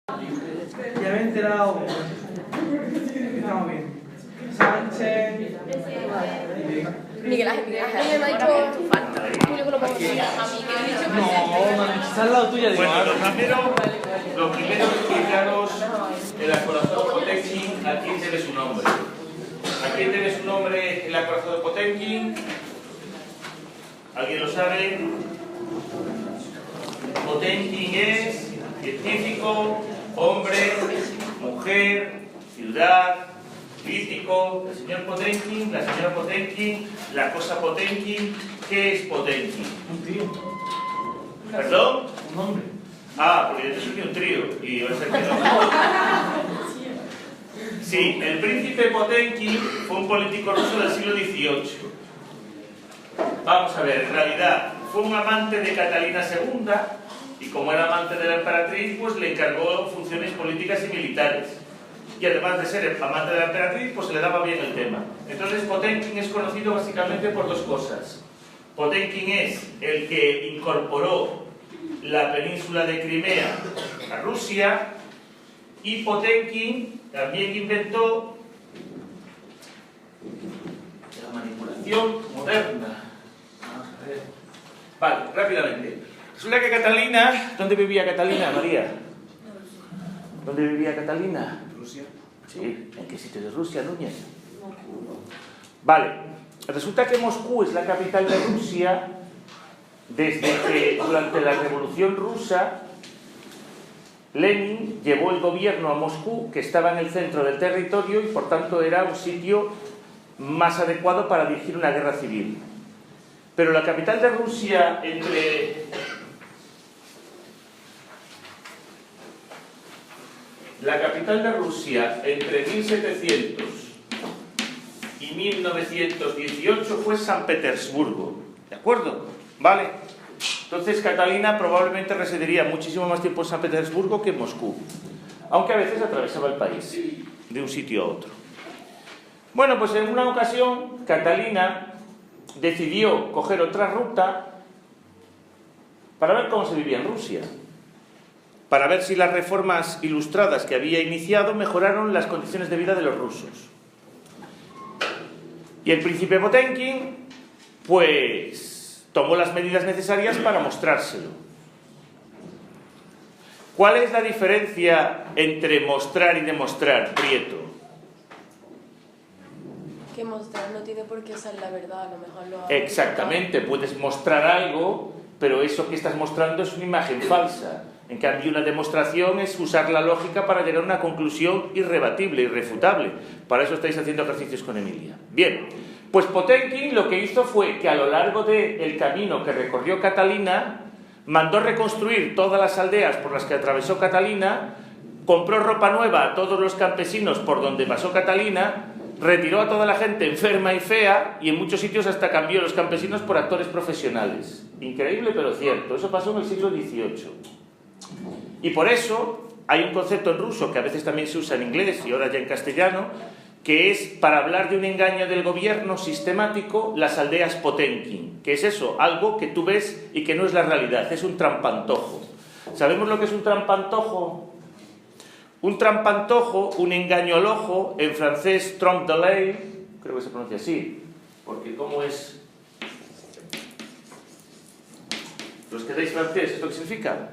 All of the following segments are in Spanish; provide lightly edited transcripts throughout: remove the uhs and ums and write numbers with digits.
Ya me he enterado. Estamos bien. Sánchez. Miguel Ángel, me ha dicho Julio que lo pongo a mí, que he dicho No, está al lado tuya. Bueno, lo primero es explicaros el acorazado Potemkin, a quién debe su nombre. ¿A quién debe su nombre el acorazado Potemkin? ¿Alguien lo sabe? Potemkin es científico, hombre, mujer, ciudad, político, el señor Potemkin, la señora Potemkin, la cosa Potemkin. ¿Qué es Potemkin? Un tío. ¿Perdón? Un hombre. Ah, porque yo soy un trío y va a ser que no. Sí, el príncipe Potemkin fue un político ruso del siglo XVIII. Vamos a ver, en realidad fue un amante de Catalina II y como era amante de la emperatriz, pues le encargó funciones políticas y militares. Y además de ser amante de la emperatriz, pues se le daba bien el tema. Entonces Potemkin es conocido básicamente por dos cosas. Potemkin es el que incorporó la península de Crimea a Rusia, y Potemkin también inventó la manipulación moderna. Vamos a ver. Vale, rápidamente. Resulta que Catalina... ¿Dónde vivía Catalina, María? ¿Dónde vivía Catalina? Rusia. Sí, ¿en qué sitio de Rusia, Núñez? Vale, resulta que Moscú es la capital de Rusia desde que durante la Revolución Rusa Lenin llevó el gobierno a Moscú, que estaba en el centro del territorio y por tanto era un sitio más adecuado para dirigir una guerra civil. Pero la capital de Rusia entre... La capital de Rusia entre 1700 y 1918 fue San Petersburgo, ¿de acuerdo? ¿Vale? Entonces Catalina probablemente residiría muchísimo más tiempo en San Petersburgo que en Moscú, aunque a veces atravesaba el país de un sitio a otro. Bueno, pues en una ocasión Catalina decidió coger otra ruta para ver cómo se vivía en Rusia, para ver si las reformas ilustradas que había iniciado mejoraron las condiciones de vida de los rusos. Y el príncipe Potemkin, pues, tomó las medidas necesarias para mostrárselo. ¿Cuál es la diferencia entre mostrar y demostrar, Prieto? que mostrar no tiene por qué ser la verdad, a lo mejor lo hago. Exactamente, puedes mostrar algo, pero eso que estás mostrando es una imagen falsa. En cambio, una demostración es usar la lógica para llegar a una conclusión irrebatible, irrefutable. Para eso estáis haciendo ejercicios con Emilia. Bien, pues Potemkin lo que hizo fue que a lo largo del camino que recorrió Catalina, mandó reconstruir todas las aldeas por las que atravesó Catalina, compró ropa nueva a todos los campesinos por donde pasó Catalina, retiró a toda la gente enferma y fea y en muchos sitios hasta cambió a los campesinos por actores profesionales. Increíble pero cierto, eso pasó en el siglo XVIII. Y por eso hay un concepto en ruso que a veces también se usa en inglés y ahora ya en castellano, que es, para hablar de un engaño del gobierno sistemático, las aldeas Potemkin. ¿Qué es eso? Algo que tú ves y que no es la realidad, es un trampantojo. ¿Sabemos lo que es un trampantojo? Un trampantojo, un engaño al ojo, en francés trompe l'œil, creo que se pronuncia así, porque ¿cómo es? ¿Los que dais francés, esto qué significa?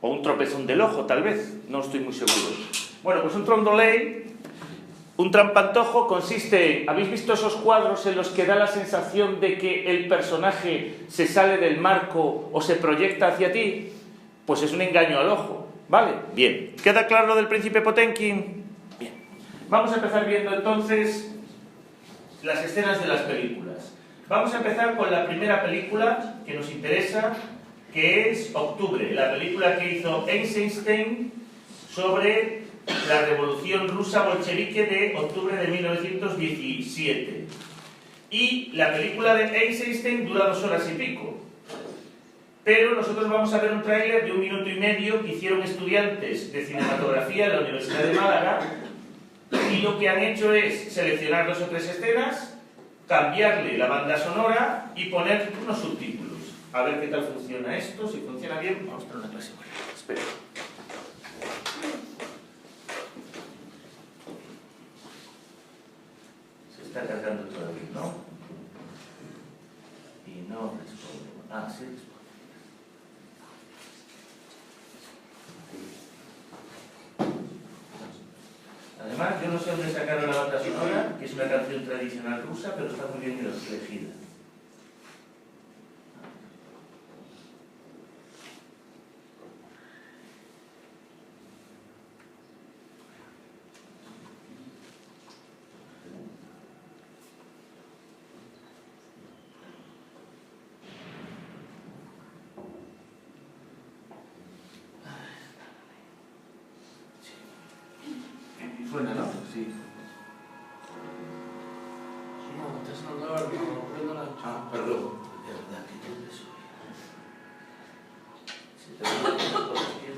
O un tropezón del ojo, tal vez, no estoy muy seguro. Bueno, pues un trompe l'œil, un trampantojo, consiste en... ¿Habéis visto esos cuadros en los que da la sensación de que el personaje se sale del marco o se proyecta hacia ti? Pues es un engaño al ojo. ¿Vale? Bien. ¿Queda claro lo del príncipe Potemkin? Bien. Vamos a empezar viendo entonces las escenas de las películas. Vamos a empezar con la primera película que nos interesa, que es Octubre, la película que hizo Eisenstein sobre la revolución rusa bolchevique de octubre de 1917. Y la película de Eisenstein dura 2 horas y pico. Pero nosotros vamos a ver un tráiler de 1 minuto y medio que hicieron estudiantes de cinematografía en la Universidad de Málaga, y lo que han hecho es seleccionar 2 o 3 escenas, cambiarle la banda sonora y poner unos subtítulos. A ver qué tal funciona esto. Si funciona bien, vamos a tener una clase buena. Espera. no sé dónde sacaron la banda sonora, que es una canción tradicional rusa, pero está muy bien elegida. Suena, ¿no? Sí. No, te has saltado, no prendo la ancha. Ah, perdón. De verdad que todo eso. Si te voy a por los pies,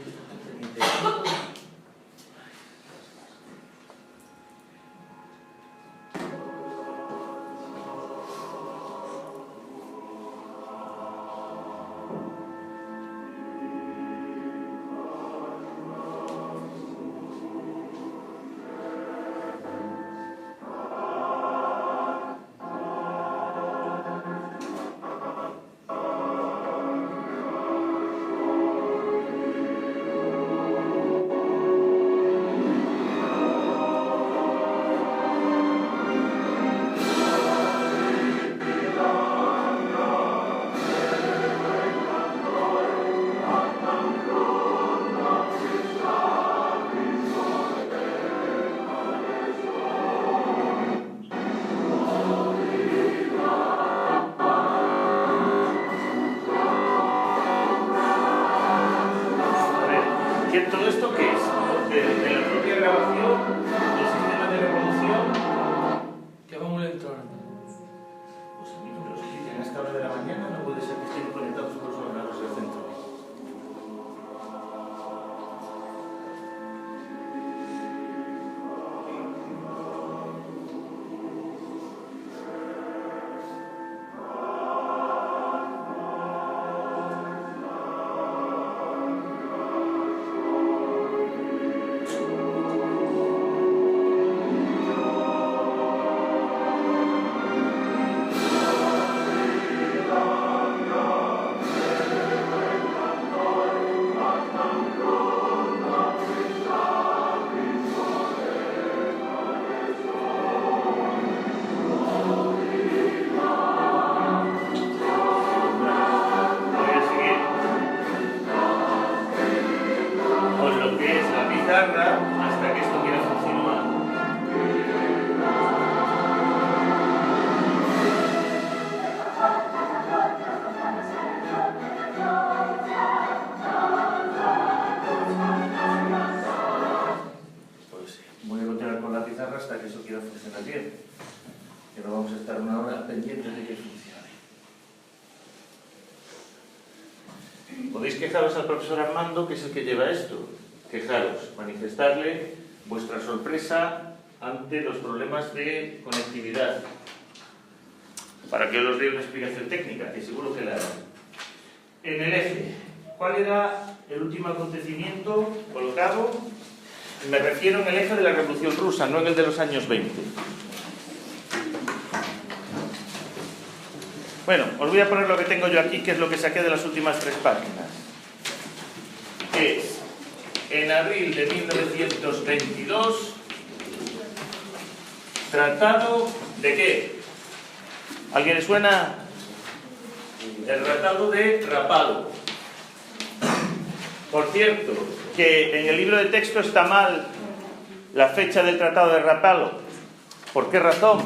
¿todo esto qué es? De la propia grabación, del sistema de reproducción. Que va muy lento. Pues a mí no me lo explican a esta hora de la mañana, no puede ser que estén conectados con los ordenadores del centro. Hasta que esto quiera funcionar. Pues sí, voy a continuar con la pizarra hasta que eso quiera funcionar bien. Que no vamos a estar una hora pendientes de que funcione. Podéis quejaros al profesor Armando, que es el que lleva esto. Quejaros, manifestarle vuestra sorpresa ante los problemas de conectividad, para que os dé una explicación técnica, que seguro que la hará. En el eje, ¿cuál era el último acontecimiento colocado? Me refiero en el eje de la Revolución Rusa, no en el de los años 20. Bueno, os voy a poner lo que tengo yo aquí, que es lo que saqué de las últimas 3 páginas. Es, en abril de 1922, ¿tratado de qué? ¿Alguien le suena? El Tratado de Rapallo. Por cierto, que en el libro de texto está mal la fecha del Tratado de Rapallo. ¿Por qué razón?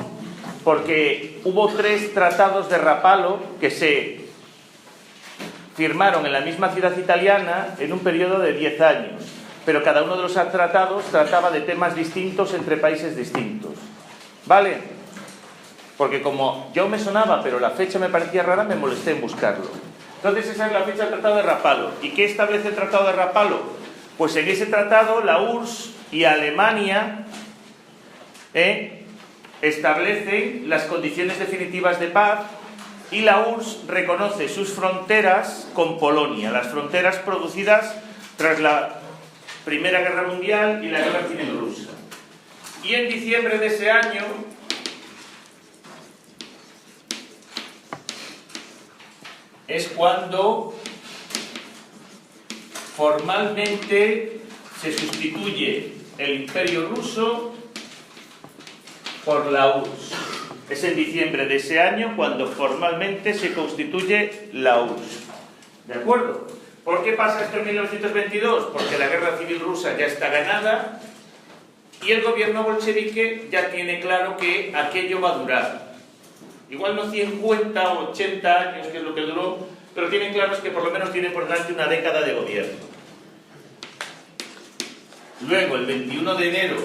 Porque hubo 3 tratados de Rapallo que se firmaron en la misma ciudad italiana en un periodo de 10 años, pero cada uno de los tratados trataba de temas distintos entre países distintos. ¿Vale? Porque como yo me sonaba, pero la fecha me parecía rara, me molesté en buscarlo. Entonces esa es la fecha del Tratado de Rapallo. ¿Y qué establece el Tratado de Rapallo? Pues en ese tratado la URSS y Alemania establecen las condiciones definitivas de paz, y la URSS reconoce sus fronteras con Polonia, las fronteras producidas tras la Primera Guerra Mundial y la Guerra Civil Rusa. Y en diciembre de ese año es cuando formalmente se sustituye el Imperio Ruso por la URSS. Es en diciembre de ese año cuando formalmente se constituye la URSS. ¿De acuerdo? ¿Por qué pasa esto en 1922? Porque la guerra civil rusa ya está ganada y el gobierno bolchevique ya tiene claro que aquello va a durar. Igual no 50 o 80 años, que es lo que duró, pero tienen claros que por lo menos tienen por delante una década de gobierno. Luego, el 21 de enero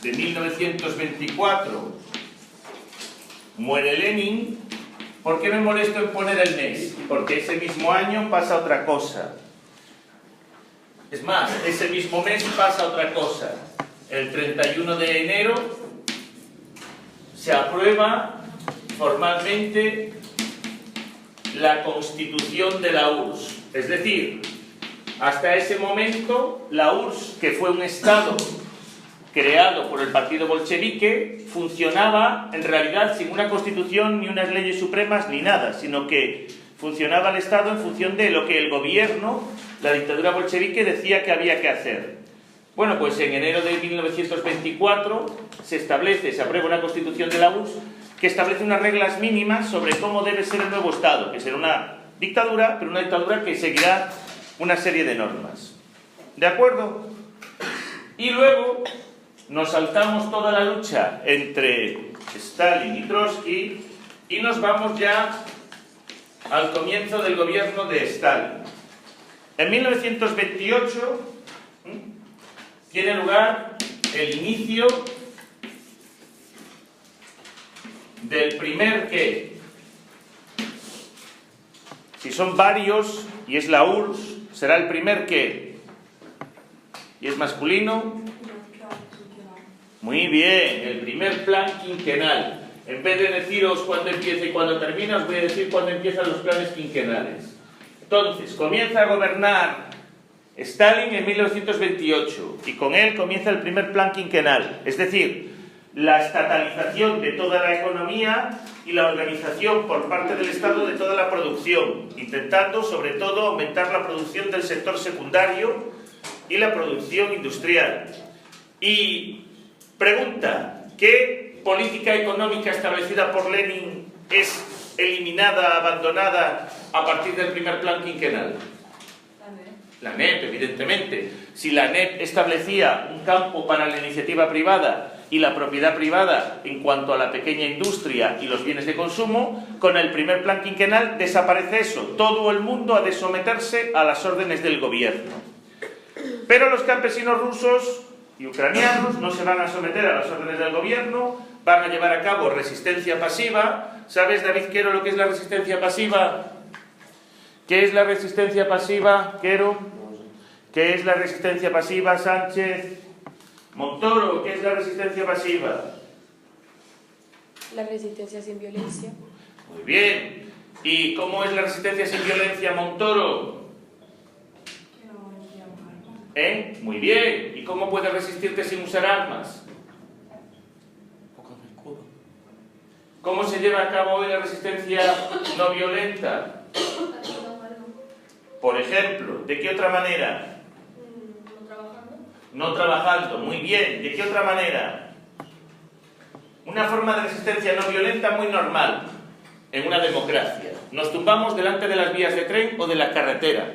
de 1924, muere Lenin. ¿Por qué me molesto en poner el mes? Porque ese mismo año pasa otra cosa. Es más, ese mismo mes pasa otra cosa. El 31 de enero se aprueba formalmente la Constitución de la URSS. Es decir, hasta ese momento, la URSS, que fue un Estado creado por el partido bolchevique, funcionaba en realidad sin una constitución, ni unas leyes supremas, ni nada, sino que funcionaba el Estado en función de lo que el gobierno, la dictadura bolchevique, decía que había que hacer. Bueno, pues en enero de 1924 se aprueba una constitución de la URSS que establece unas reglas mínimas sobre cómo debe ser el nuevo Estado, que será una dictadura, pero una dictadura que seguirá una serie de normas. ¿De acuerdo? Y luego nos saltamos toda la lucha entre Stalin y Trotsky y nos vamos ya al comienzo del gobierno de Stalin. En 1928 tiene lugar el inicio del primer ¿qué? Si son varios y es la URSS, será el primer ¿qué? Y es masculino. Muy bien, el primer plan quinquenal. En vez de deciros cuándo empieza y cuándo termina, os voy a decir cuándo empiezan los planes quinquenales. Entonces, comienza a gobernar Stalin en 1928 y con él comienza el primer plan quinquenal, es decir, la estatalización de toda la economía y la organización por parte del Estado de toda la producción, intentando sobre todo aumentar la producción del sector secundario y la producción industrial. Y pregunta, ¿qué política económica establecida por Lenin es eliminada, abandonada a partir del primer plan quinquenal? La NEP, evidentemente. Si la NEP establecía un campo para la iniciativa privada y la propiedad privada en cuanto a la pequeña industria y los bienes de consumo, con el primer plan quinquenal desaparece eso. Todo el mundo ha de someterse a las órdenes del gobierno. Pero los campesinos rusos y ucranianos no se van a someter a las órdenes del gobierno, van a llevar a cabo resistencia pasiva. ¿Sabes, David Quero, lo que es la resistencia pasiva? ¿Qué es la resistencia pasiva, Quero? ¿Qué es la resistencia pasiva, Sánchez? Montoro, ¿qué es la resistencia pasiva? La resistencia sin violencia. Muy bien. ¿Y cómo es la resistencia sin violencia, Montoro? Muy bien. ¿Y cómo puedes resistirte sin usar armas? ¿Cómo se lleva a cabo hoy la resistencia no violenta? Por ejemplo, ¿de qué otra manera? No trabajando. No trabajando, muy bien. ¿De qué otra manera? Una forma de resistencia no violenta muy normal en una democracia. Nos tumbamos delante de las vías de tren o de la carretera.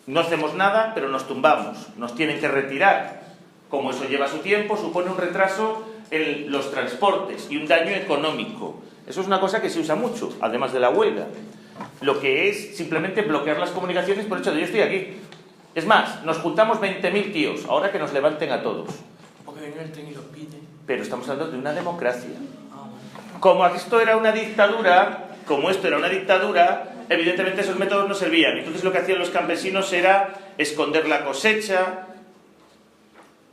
No hacemos nada, pero nos tumbamos. Nos tienen que retirar. Como eso lleva su tiempo, supone un retraso en los transportes y un daño económico. Eso es una cosa que se usa mucho, además de la huelga. Lo que es simplemente bloquear las comunicaciones por el hecho de yo estoy aquí. Es más, nos juntamos 20.000 tíos, ahora que nos levanten a todos. Porque venga el tren y los pide. Pero estamos hablando de una democracia. Ah, bueno. Como esto era una dictadura, evidentemente esos métodos no servían. Entonces lo que hacían los campesinos era esconder la cosecha,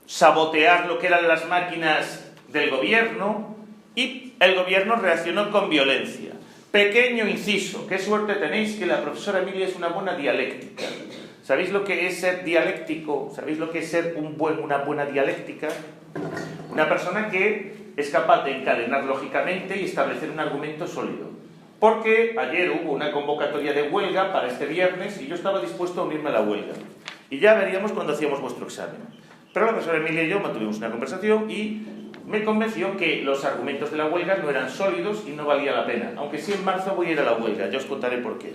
sabotear lo que eran las máquinas del gobierno, y el gobierno reaccionó con violencia. Pequeño inciso, qué suerte tenéis que la profesora Emilia es una buena dialéctica. ¿Sabéis lo que es ser dialéctico? ¿Sabéis lo que es ser una buena dialéctica? Una persona que es capaz de encadenar lógicamente y establecer un argumento sólido. Porque ayer hubo una convocatoria de huelga para este viernes y yo estaba dispuesto a unirme a la huelga. Y ya veríamos cuando hacíamos vuestro examen. Pero la profesora Emilia y yo mantuvimos una conversación y me convenció que los argumentos de la huelga no eran sólidos y no valía la pena. Aunque sí en marzo voy a ir a la huelga, ya os contaré por qué.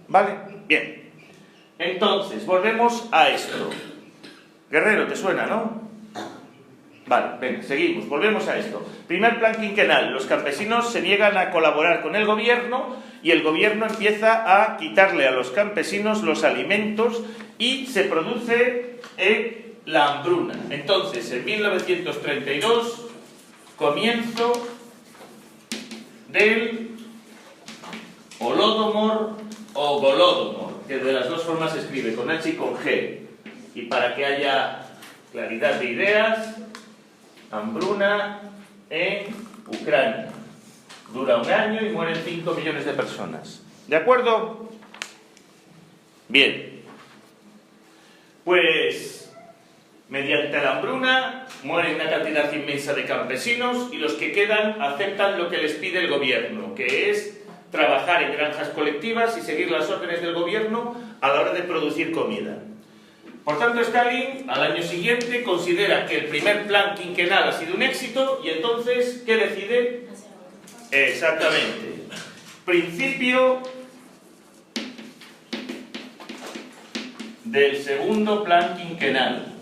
¿Vale? Bien. Entonces, volvemos a esto. Guerrero, ¿te suena, no? Vale, venga, seguimos, volvemos a esto. Primer plan quinquenal, los campesinos se niegan a colaborar con el gobierno y el gobierno empieza a quitarle a los campesinos los alimentos y se produce la hambruna. Entonces, en 1932, comienzo del Holodomor o Golodomor, que de las dos formas se escribe, con H y con G. Y para que haya claridad de ideas, hambruna en Ucrania. Dura un año y mueren 5 millones de personas. ¿De acuerdo? Bien. Pues, mediante la hambruna, mueren una cantidad inmensa de campesinos y los que quedan aceptan lo que les pide el gobierno, que es trabajar en granjas colectivas y seguir las órdenes del gobierno a la hora de producir comida. Por tanto, Stalin, al año siguiente, considera que el primer plan quinquenal ha sido un éxito y entonces, ¿qué decide? Exactamente. Principio del segundo plan quinquenal.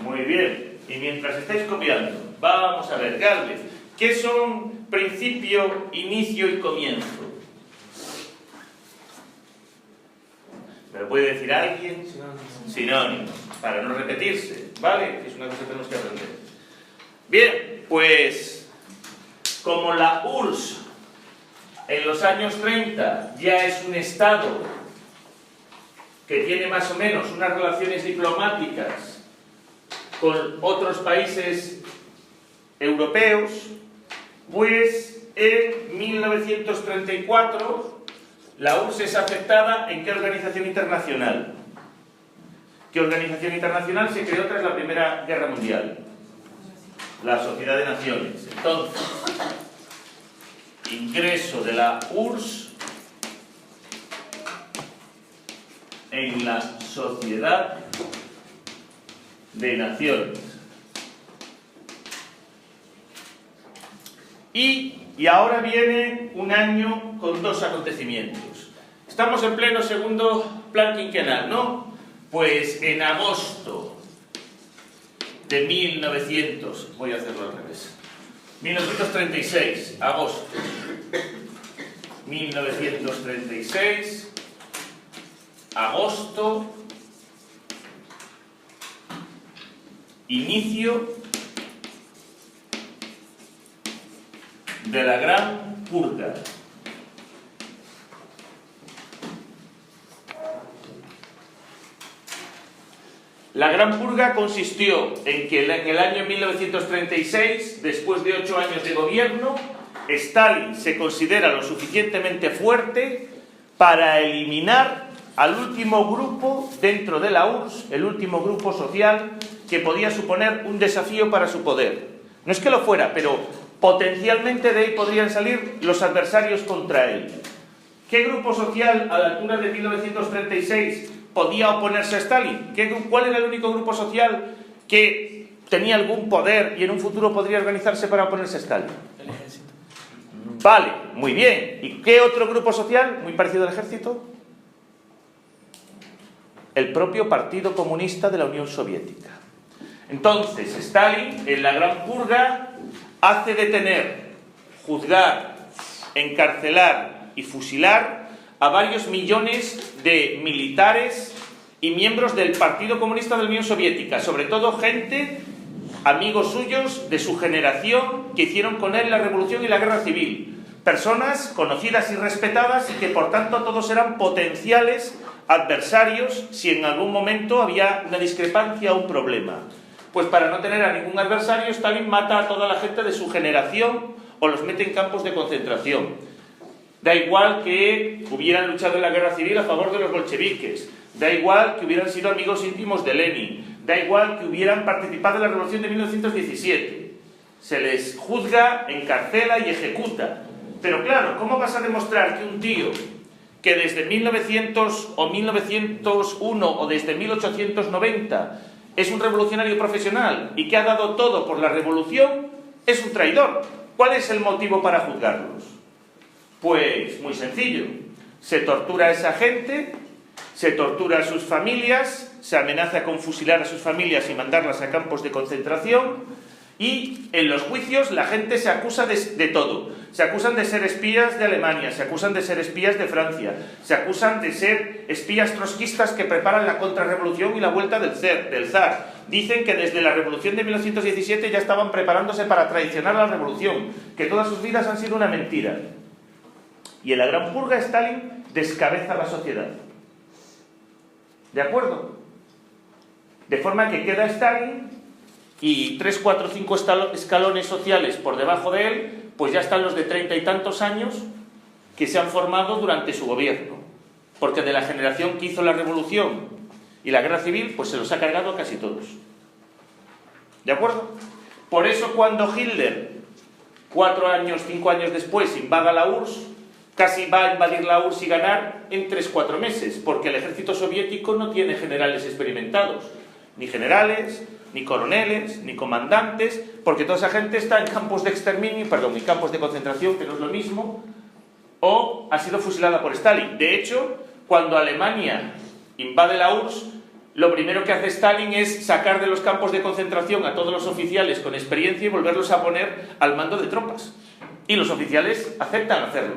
Muy bien. Y mientras estáis copiando, vamos a ver, Gálvez. ¿Qué son principio, inicio y comienzo? ¿Me lo puede decir alguien? Sinónimos, para no repetirse, ¿vale? Que es una cosa que tenemos que aprender. Bien, pues, como la URSS en los años 30 ya es un Estado que tiene más o menos unas relaciones diplomáticas con otros países europeos, pues en 1934 la URSS es aceptada ¿en qué organización internacional? ¿Qué organización internacional se creó tras la Primera Guerra Mundial? La Sociedad de Naciones. Entonces, ingreso de la URSS en la Sociedad de Naciones. Y ahora viene un año con dos acontecimientos. Estamos en pleno segundo plan quinquenal, ¿no? Pues en agosto de 1900, voy a hacerlo al revés, 1936, agosto, 1936, agosto, inicio de la Gran Purga. La Gran Purga consistió en que en el año 1936, después de 8 años de gobierno, Stalin se considera lo suficientemente fuerte para eliminar al último grupo dentro de la URSS, el último grupo social que podía suponer un desafío para su poder. No es que lo fuera, pero potencialmente de ahí podrían salir los adversarios contra él. ¿Qué grupo social a la altura de 1936 podía oponerse a Stalin? ¿Cuál era el único grupo social que tenía algún poder y en un futuro podría organizarse para oponerse a Stalin? El ejército. Vale, muy bien. ¿Y qué otro grupo social muy parecido al ejército? El propio Partido Comunista de la Unión Soviética. Entonces, Stalin, en la Gran Purga, hace detener, juzgar, encarcelar y fusilar a varios millones de militares y miembros del Partido Comunista de la Unión Soviética, sobre todo gente, amigos suyos de su generación, que hicieron con él la revolución y la guerra civil. Personas conocidas y respetadas y que por tanto todos eran potenciales adversarios si en algún momento había una discrepancia o un problema. Pues para no tener a ningún adversario, Stalin mata a toda la gente de su generación o los mete en campos de concentración. Da igual que hubieran luchado en la guerra civil a favor de los bolcheviques, da igual que hubieran sido amigos íntimos de Lenin, da igual que hubieran participado en la revolución de 1917. Se les juzga, encarcela y ejecuta. Pero claro, ¿cómo vas a demostrar que un tío que desde 1900 o 1901 o desde 1890 es un revolucionario profesional y que ha dado todo por la revolución, es un traidor. ¿Cuál es el motivo para juzgarlos? Pues muy sencillo. Se tortura a esa gente, se tortura a sus familias, se amenaza con fusilar a sus familias y mandarlas a campos de concentración, y en los juicios la gente se acusa de todo. Se acusan de ser espías de Alemania, se acusan de ser espías de Francia, se acusan de ser espías trotskistas que preparan la contrarrevolución y la vuelta del zar. Dicen que desde la revolución de 1917 ya estaban preparándose para traicionar a la revolución, que todas sus vidas han sido una mentira. Y en la Gran Purga Stalin descabeza la sociedad. ¿De acuerdo? De forma que queda Stalin y 3, 4, 5 escalones sociales por debajo de él, pues ya están los de 30 y tantos años que se han formado durante su gobierno. Porque de la generación que hizo la revolución y la guerra civil, pues se los ha cargado a casi todos. ¿De acuerdo? Por eso cuando Hitler, 4 años, 5 años después, invada la URSS, casi va a invadir la URSS y ganar en 3-4 meses, porque el ejército soviético no tiene generales experimentados, ni generales, ni coroneles, ni comandantes, porque toda esa gente está en campos de exterminio, en campos de concentración, que no es lo mismo, o ha sido fusilada por Stalin. De hecho, cuando Alemania invade la URSS, lo primero que hace Stalin es sacar de los campos de concentración a todos los oficiales con experiencia y volverlos a poner al mando de tropas. Y los oficiales aceptan hacerlo,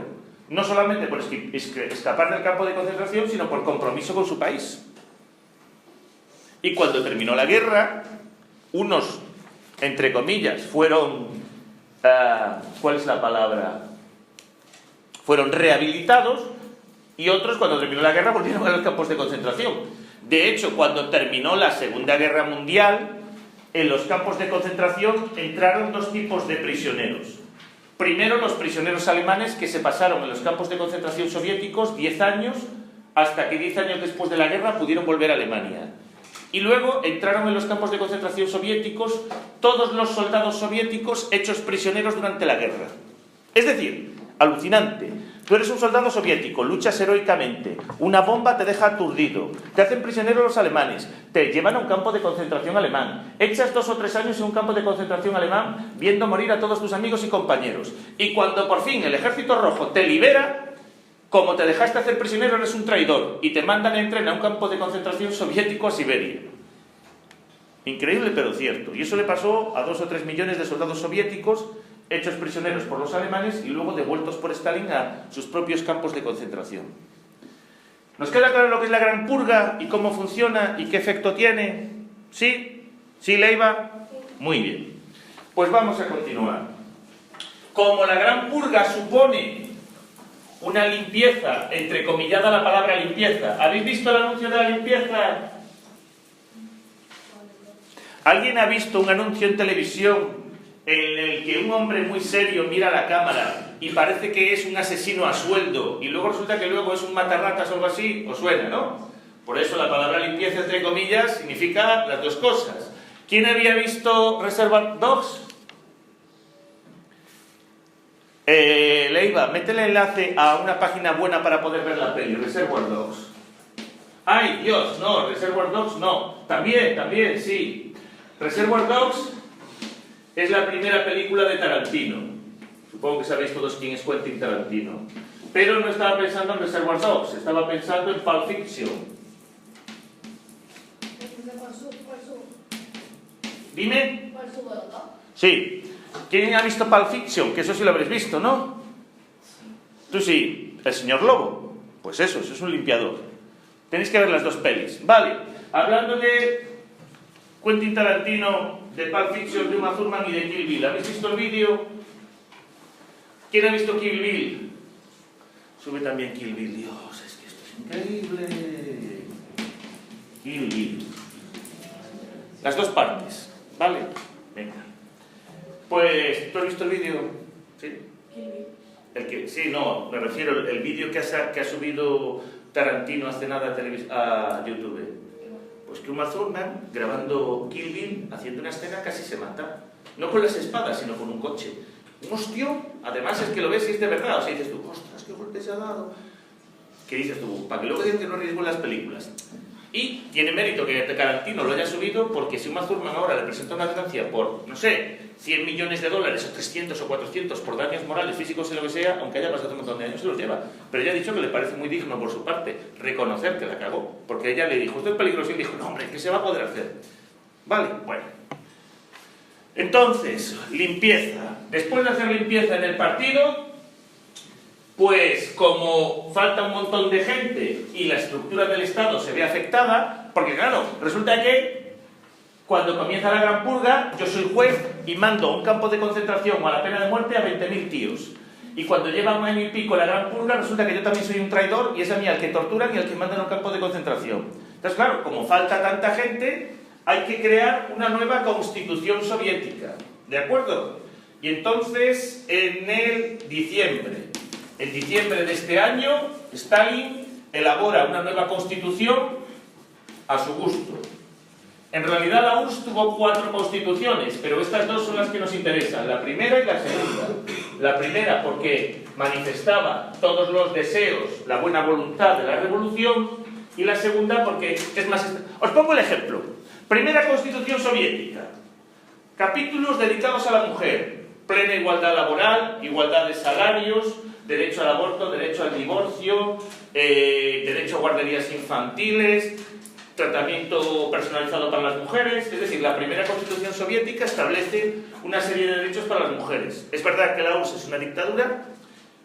no solamente por escapar del campo de concentración, sino por compromiso con su país. Y cuando terminó la guerra, unos, entre comillas, fueron... ¿cuál es la palabra? Fueron rehabilitados, y otros, cuando terminó la guerra, volvieron a los campos de concentración. De hecho, cuando terminó la Segunda Guerra Mundial, en los campos de concentración entraron 2 tipos de prisioneros. Primero, los prisioneros alemanes que se pasaron en los campos de concentración soviéticos 10 años, hasta que 10 años después de la guerra pudieron volver a Alemania. Y luego entraron en los campos de concentración soviéticos todos los soldados soviéticos hechos prisioneros durante la guerra. Es decir, alucinante. Tú eres un soldado soviético, luchas heroicamente, una bomba te deja aturdido, te hacen prisionero los alemanes, te llevan a un campo de concentración alemán, echas 2 o 3 años en un campo de concentración alemán viendo morir a todos tus amigos y compañeros. Y cuando por fin el Ejército Rojo te libera, como te dejaste hacer prisionero, eres un traidor y te mandan a entrenar a un campo de concentración soviético a Siberia. Increíble pero cierto. Y eso le pasó a 2 o 3 millones de soldados soviéticos hechos prisioneros por los alemanes y luego devueltos por Stalin a sus propios campos de concentración. ¿Nos queda claro lo que es la Gran Purga y cómo funciona y qué efecto tiene? ¿Sí? ¿Sí, Leiva? Muy bien. Pues vamos a continuar. Como la Gran Purga supone una limpieza, entrecomillada la palabra limpieza. ¿Habéis visto el anuncio de la limpieza? ¿Alguien ha visto un anuncio en televisión en el que un hombre muy serio mira a la cámara y parece que es un asesino a sueldo y luego resulta que luego es un matarratas o algo así? ¿Os suena, no? Por eso la palabra limpieza, entre comillas, significa las 2 cosas. ¿Quién había visto Reservoir Dogs? Leiva, métele el enlace a una página buena para poder ver la peli, Reservoir Dogs. ¡Ay, Dios! No, Reservoir Dogs no. También, sí. Reservoir Dogs es la primera película de Tarantino. Supongo que sabéis todos quién es Quentin Tarantino. Pero no estaba pensando en Reservoir Dogs, estaba pensando en Pulp Fiction. ¿Dime? Sí. ¿Quién ha visto Pulp Fiction? Que eso sí lo habréis visto, ¿no? Tú sí. ¿El señor Lobo? Pues eso es un limpiador. Tenéis que ver las 2 pelis. Vale. Hablando de Quentin Tarantino, de Pulp Fiction, de Uma Thurman y de Kill Bill. ¿Habéis visto el vídeo? ¿Quién ha visto Kill Bill? Sube también Kill Bill. Dios, es que esto es increíble. Kill Bill. Las 2 partes. ¿Vale? Venga. Pues, ¿tú has visto el vídeo? ¿Sí? Sí, no, me refiero el vídeo que ha subido Tarantino hace nada a YouTube. Pues que Uma Thurman, grabando Kill Bill, haciendo una escena, casi se mata. No con las espadas, sino con un coche. Un hostio, además es que lo ves y es de verdad. O sea, dices tú, ostras, qué golpe se ha dado. que dices tú, para que luego digan que no arriesgo las películas. Y tiene mérito que Tarantino lo haya subido, porque si Uma Thurman ahora le presenta una denuncia por, no sé, 100 millones de dólares o 300 o 400 por daños morales, físicos y lo que sea, aunque haya pasado un montón de años, se los lleva. Pero ella ha dicho que le parece muy digno por su parte reconocer que la cagó, porque ella le dijo, esto es peligroso, y él dijo, no hombre, ¿qué se va a poder hacer? Vale, bueno. Entonces, limpieza. Después de hacer limpieza en el partido, pues como falta un montón de gente y la estructura del Estado se ve afectada, porque claro, resulta que cuando comienza la gran purga, yo soy juez y mando a un campo de concentración o a la pena de muerte a 20.000 tíos. Y cuando lleva un año y pico la gran purga, resulta que yo también soy un traidor y es a mí al que torturan y al que mandan a un campo de concentración. Entonces claro, como falta tanta gente, hay que crear una nueva constitución soviética, ¿de acuerdo? Y entonces, en diciembre de este año, Stalin elabora una nueva constitución a su gusto. En realidad la URSS tuvo 4 constituciones, pero estas dos son las que nos interesan, la primera y la segunda. La primera porque manifestaba todos los deseos, la buena voluntad de la revolución, y la segunda porque es más... Os pongo el ejemplo. Primera constitución soviética. Capítulos dedicados a la mujer. Plena igualdad laboral, igualdad de salarios, derecho al aborto, derecho al divorcio, derecho a guarderías infantiles, tratamiento personalizado para las mujeres. Es decir, la primera constitución soviética establece una serie de derechos para las mujeres. Es verdad que la URSS es una dictadura,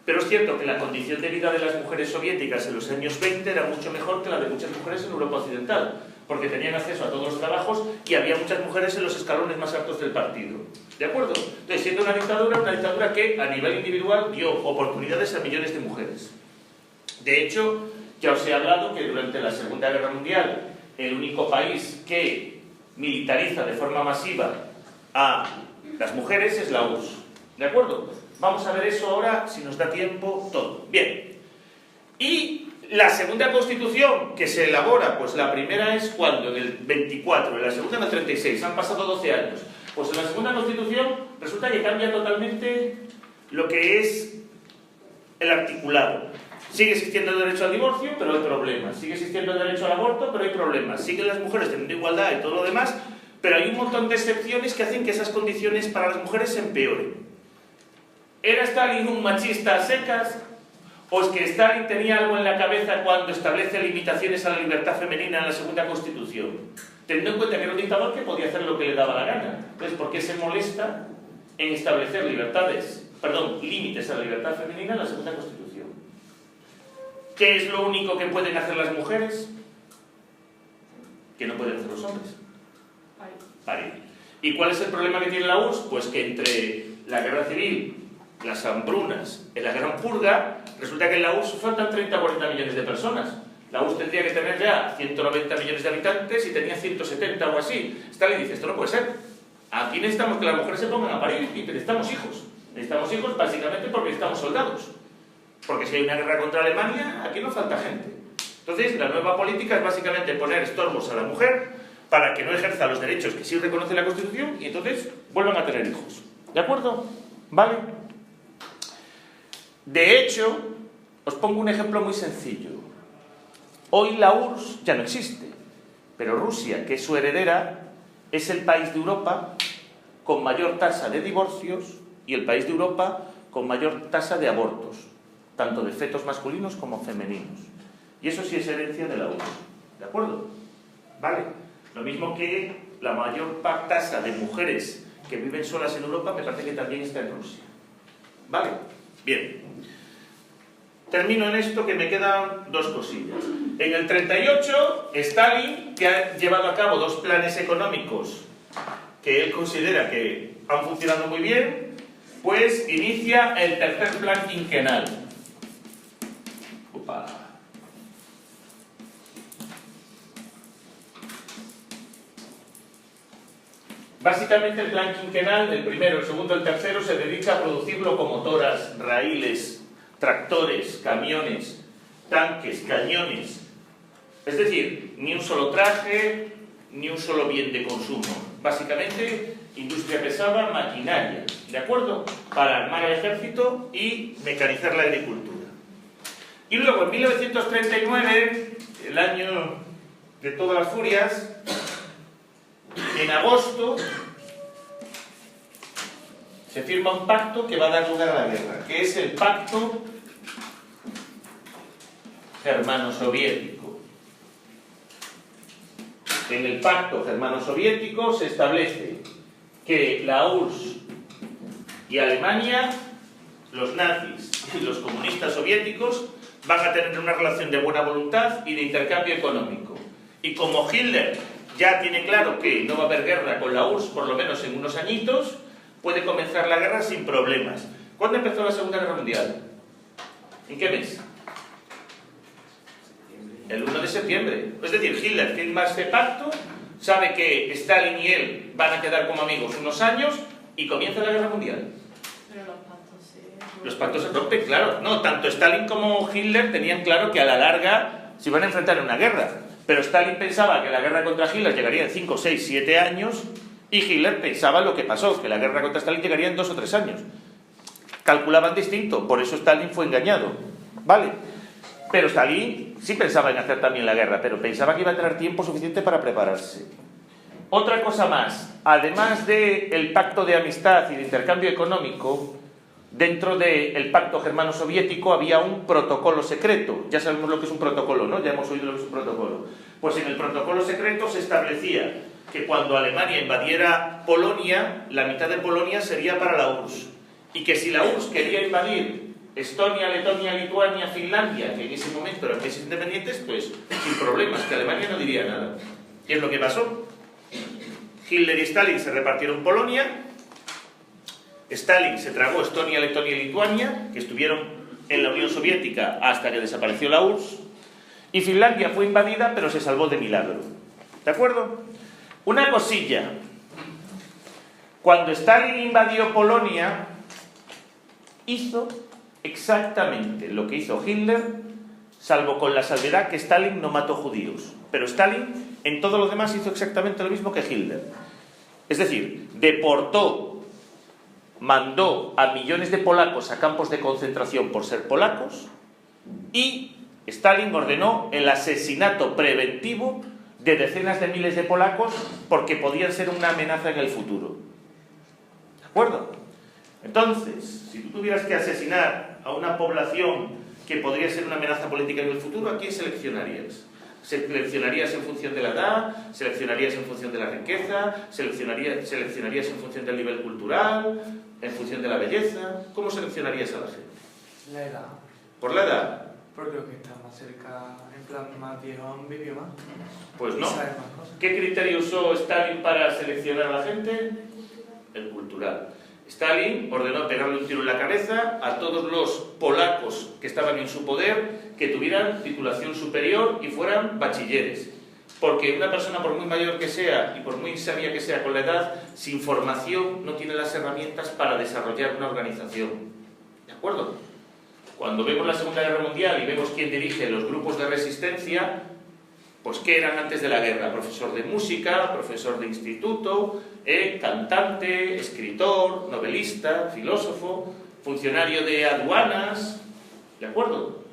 pero es cierto que la condición de vida de las mujeres soviéticas en los años 20 era mucho mejor que la de muchas mujeres en Europa Occidental, porque tenían acceso a todos los trabajos y había muchas mujeres en los escalones más altos del partido. ¿De acuerdo? Entonces, siendo una dictadura que a nivel individual dio oportunidades a millones de mujeres. De hecho, ya os he hablado que durante la Segunda Guerra Mundial el único país que militariza de forma masiva a las mujeres es la URSS. ¿De acuerdo? Vamos a ver eso ahora, si nos da tiempo, todo. Bien. Y la segunda constitución que se elabora, pues la primera es cuando, en el 24, en la segunda en el 36, han pasado 12 años. Pues en la segunda constitución resulta que cambia totalmente lo que es el articulado. Sigue existiendo el derecho al divorcio, pero hay problemas. Sigue existiendo el derecho al aborto, pero hay problemas. Siguen las mujeres teniendo igualdad y todo lo demás, pero hay un montón de excepciones que hacen que esas condiciones para las mujeres se empeoren. ¿Era Stalin un machista a secas? ¿O es que Stalin tenía algo en la cabeza cuando establece limitaciones a la libertad femenina en la segunda constitución? Teniendo en cuenta que era un dictador que podía hacer lo que le daba la gana. Entonces, ¿por qué se molesta en establecer límites a la libertad femenina en la segunda constitución? ¿Qué es lo único que pueden hacer las mujeres? Que no pueden hacer los hombres. Parir. ¿Y cuál es el problema que tiene la URSS? Pues que entre la guerra civil, las hambrunas, en la gran purga, resulta que en la URSS faltan 30 o 40 millones de personas. La URSS tendría que tener ya 190 millones de habitantes y tenía 170 o así. Stalin dice, esto no puede ser. Aquí necesitamos que las mujeres se pongan a parir y necesitamos hijos. Necesitamos hijos básicamente porque necesitamos soldados. Porque si hay una guerra contra Alemania, aquí no falta gente. Entonces, la nueva política es básicamente poner estorbos a la mujer para que no ejerza los derechos que sí reconoce la Constitución y entonces vuelvan a tener hijos. ¿De acuerdo? ¿Vale? De hecho, os pongo un ejemplo muy sencillo. Hoy la URSS ya no existe, pero Rusia, que es su heredera, es el país de Europa con mayor tasa de divorcios y el país de Europa con mayor tasa de abortos, tanto de fetos masculinos como femeninos. Y eso sí es herencia de la URSS. ¿De acuerdo? Vale. Lo mismo que la mayor tasa de mujeres que viven solas en Europa, me parece que también está en Rusia. ¿Vale? Bien. Termino en esto, que me quedan dos cosillas. En el 38, Stalin, que ha llevado a cabo dos planes económicos que él considera que han funcionado muy bien, pues inicia el tercer plan quinquenal. Opa. Básicamente el plan quinquenal, el primero, el segundo, el tercero, se dedica a producir locomotoras, raíles, tractores, camiones, tanques, cañones. Es decir, ni un solo traje, ni un solo bien de consumo. Básicamente, industria pesada, maquinaria, ¿de acuerdo? Para armar el ejército y mecanizar la agricultura. Y luego, en 1939, el año de todas las furias, en agosto, se firma un pacto que va a dar lugar a la guerra, que es el Pacto Germano-Soviético. En el Pacto Germano-Soviético se establece que la URSS y Alemania, los nazis y los comunistas soviéticos, van a tener una relación de buena voluntad y de intercambio económico. Y como Hitler ya tiene claro que no va a haber guerra con la URSS, por lo menos en unos añitos, puede comenzar la guerra sin problemas. ¿Cuándo empezó la Segunda Guerra Mundial? ¿En qué mes? El 1 de septiembre. Es decir, Hitler firma este pacto, sabe que Stalin y él van a quedar como amigos unos años y comienza la Guerra Mundial. Pero los pactos se... Los pactos se rompen, claro. No, tanto Stalin como Hitler tenían claro que a la larga se iban a enfrentar en una guerra. Pero Stalin pensaba que la guerra contra Hitler llegaría en 5, 6, 7 años y Hitler pensaba lo que pasó, que la guerra contra Stalin llegaría en 2 o 3 años. Calculaban distinto, por eso Stalin fue engañado. ¿Vale? Pero Stalin sí pensaba en hacer también la guerra, pero pensaba que iba a tener tiempo suficiente para prepararse. Otra cosa más, además del pacto de amistad y de intercambio económico, dentro del pacto germano-soviético había un protocolo secreto. Ya sabemos lo que es un protocolo, ¿no? Ya hemos oído lo que es un protocolo. Pues en el protocolo secreto se establecía que cuando Alemania invadiera Polonia, la mitad de Polonia sería para la URSS. Y que si la URSS quería invadir Estonia, Letonia, Lituania, Finlandia, que en ese momento eran países independientes, pues sin problemas, que Alemania no diría nada. ¿Qué es lo que pasó? Hitler y Stalin se repartieron Polonia, Stalin se tragó Estonia, Letonia y Lituania, que estuvieron en la Unión Soviética hasta que desapareció la URSS, y Finlandia fue invadida, pero se salvó de milagro. ¿De acuerdo? Una cosilla. Cuando Stalin invadió Polonia, hizo exactamente lo que hizo Hitler, salvo con la salvedad que Stalin no mató judíos. Pero Stalin en todo lo demás hizo exactamente lo mismo que Hitler. Es decir, deportó, mandó a millones de polacos a campos de concentración por ser polacos, y Stalin ordenó el asesinato preventivo de decenas de miles de polacos porque podían ser una amenaza en el futuro. ¿De acuerdo? Entonces, si tú tuvieras que asesinar a una población que podría ser una amenaza política en el futuro, ¿a quién seleccionarías? ¿Seleccionarías en función de la edad? ¿Seleccionarías en función de la riqueza? ¿Seleccionarías en función del nivel cultural? ¿En función de la belleza? ¿Cómo seleccionarías a la gente? La edad. ¿Por la edad? Porque creo que está más cerca, en plan, más viejo, vivió más. Pues Y no. sabe más cosas. ¿Qué criterio usó Stalin para seleccionar a la gente? El cultural. Stalin ordenó pegarle un tiro en la cabeza a todos los polacos que estaban en su poder, que tuvieran titulación superior y fueran bachilleres. Porque una persona, por muy mayor que sea y por muy sabia que sea con la edad, sin formación no tiene las herramientas para desarrollar una organización. ¿De acuerdo? Cuando vemos la Segunda Guerra Mundial y vemos quién dirige los grupos de resistencia, pues ¿qué eran antes de la guerra? Profesor de música, profesor de instituto, cantante, escritor, novelista, filósofo, funcionario de aduanas. ¿De acuerdo?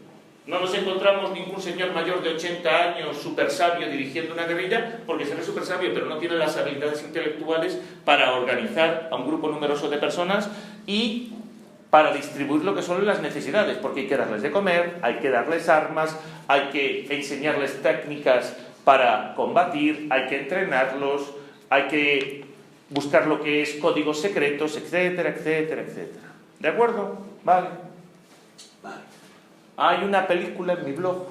No nos encontramos ningún señor mayor de 80 años súper sabio dirigiendo una guerrilla, porque será súper sabio, pero no tiene las habilidades intelectuales para organizar a un grupo numeroso de personas y para distribuir lo que son las necesidades, porque hay que darles de comer, hay que darles armas, hay que enseñarles técnicas para combatir, hay que entrenarlos, hay que buscar lo que es códigos secretos, etcétera, etcétera, etcétera. ¿De acuerdo? Vale. Vale. Hay una película en mi blog,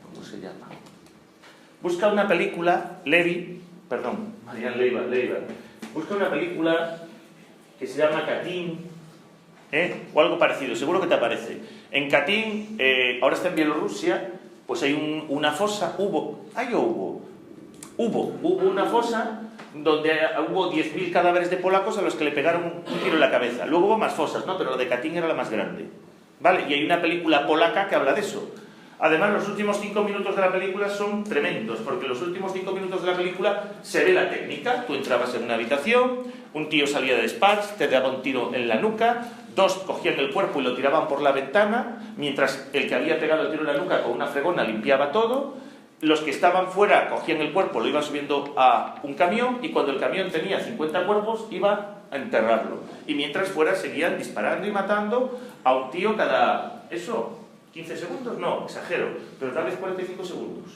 ¿cómo se llama? Busca una película, Marian Leiva, busca una película que se llama Katyn, o algo parecido, seguro que te aparece. En Katyn, ahora está en Bielorrusia, pues hay una fosa, hubo una fosa donde hubo 10.000 cadáveres de polacos a los que le pegaron un tiro en la cabeza. Luego hubo más fosas, ¿no? Pero la de Katyn era la más grande, ¿vale? Y hay una película polaca que habla de eso. Además, los últimos 5 minutos de la película son tremendos, porque en los últimos 5 minutos de la película se ve la técnica. Tú entrabas en una habitación, un tío salía de Sparks, te daba un tiro en la nuca, 2 cogían el cuerpo y lo tiraban por la ventana, mientras el que había pegado el tiro en la nuca con una fregona limpiaba todo. Los que estaban fuera cogían el cuerpo, lo iban subiendo a un camión, y cuando el camión tenía 50 cuerpos, iban a enterrarlo. Y mientras fuera seguían disparando y matando a un tío cada... ¿eso? ¿15 segundos? No, exagero, pero tal vez 45 segundos.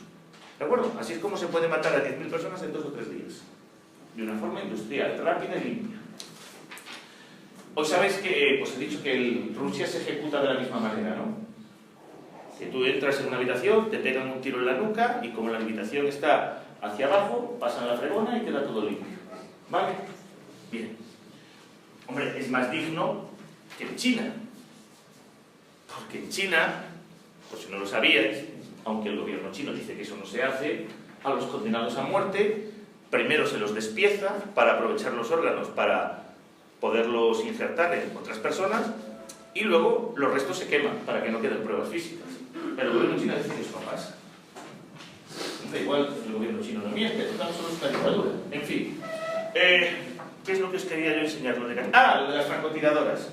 ¿De acuerdo? Así es como se puede matar a 10.000 personas en 2 o 3 días. De una forma industrial, rápida y limpia. Hoy sabéis que, os he dicho que Rusia se ejecuta de la misma manera, ¿no? Que tú entras en una habitación, te pegan un tiro en la nuca, y como la habitación está hacia abajo, pasan la fregona y queda todo limpio. ¿Vale? Bien. Hombre, es más digno que en China. Porque en China, por si no lo sabíais, aunque el gobierno chino dice que eso no se hace, a los condenados a muerte, primero se los despieza para aprovechar los órganos para poderlos injertar en otras personas, y luego los restos se queman para que no queden pruebas físicas. Pero el gobierno chino dice que eso no pasa. Da igual, el gobierno chino no miente, no solo es una dictadura. En fin, ¿qué es lo que os quería yo enseñar? Lo de las francotiradoras.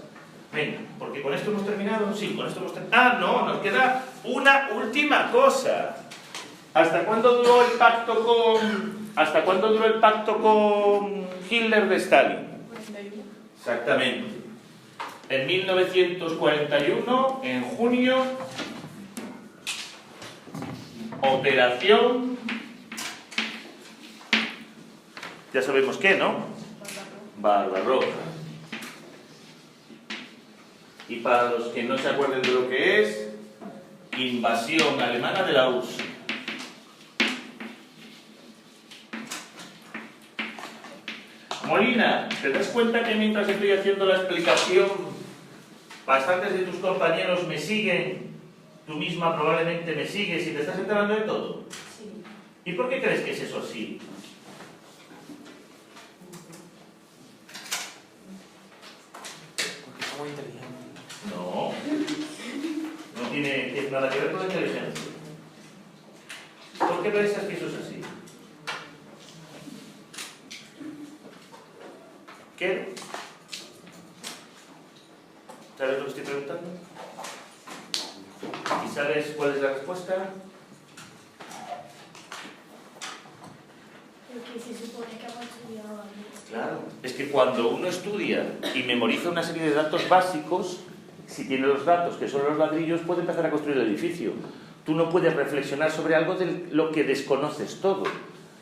Venga, porque con esto hemos terminado. Sí, con esto hemos terminado. No, nos queda una última cosa. ¿Hasta cuándo duró el pacto con Hitler de Stalin? 41. Exactamente. En 1941, en junio, operación... Ya sabemos qué, ¿no? Barbarroja. Y para los que no se acuerden de lo que es, invasión alemana de la URSS. Molina, ¿te das cuenta que mientras estoy haciendo la explicación, bastantes de tus compañeros me siguen? Tú misma probablemente me sigues y te estás enterando de todo. Sí. ¿Y por qué crees que es eso así? Porque somos inteligentes. No. No tiene nada que ver con la inteligencia. ¿Por qué piensas que eso es así? ¿Qué? ¿Sabes lo que estoy preguntando? ¿Y sabes cuál es la respuesta? Porque se supone que hemos estudiado antes. Claro, es que cuando uno estudia y memoriza una serie de datos básicos, si tiene los datos que son los ladrillos, puede empezar a construir el edificio. Tú no puedes reflexionar sobre algo de lo que desconoces todo.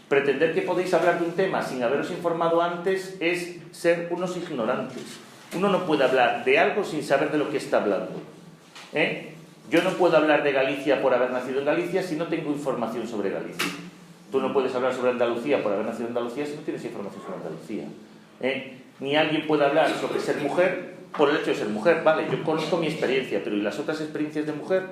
Pretender que podéis hablar de un tema sin haberos informado antes es ser unos ignorantes. Uno no puede hablar de algo sin saber de lo que está hablando. Yo no puedo hablar de Galicia por haber nacido en Galicia si no tengo información sobre Galicia. Tú no puedes hablar sobre Andalucía por haber nacido en Andalucía si no tienes información sobre Andalucía. Ni alguien puede hablar sobre ser mujer por el hecho de ser mujer. Vale, yo conozco mi experiencia, pero ¿y las otras experiencias de mujer?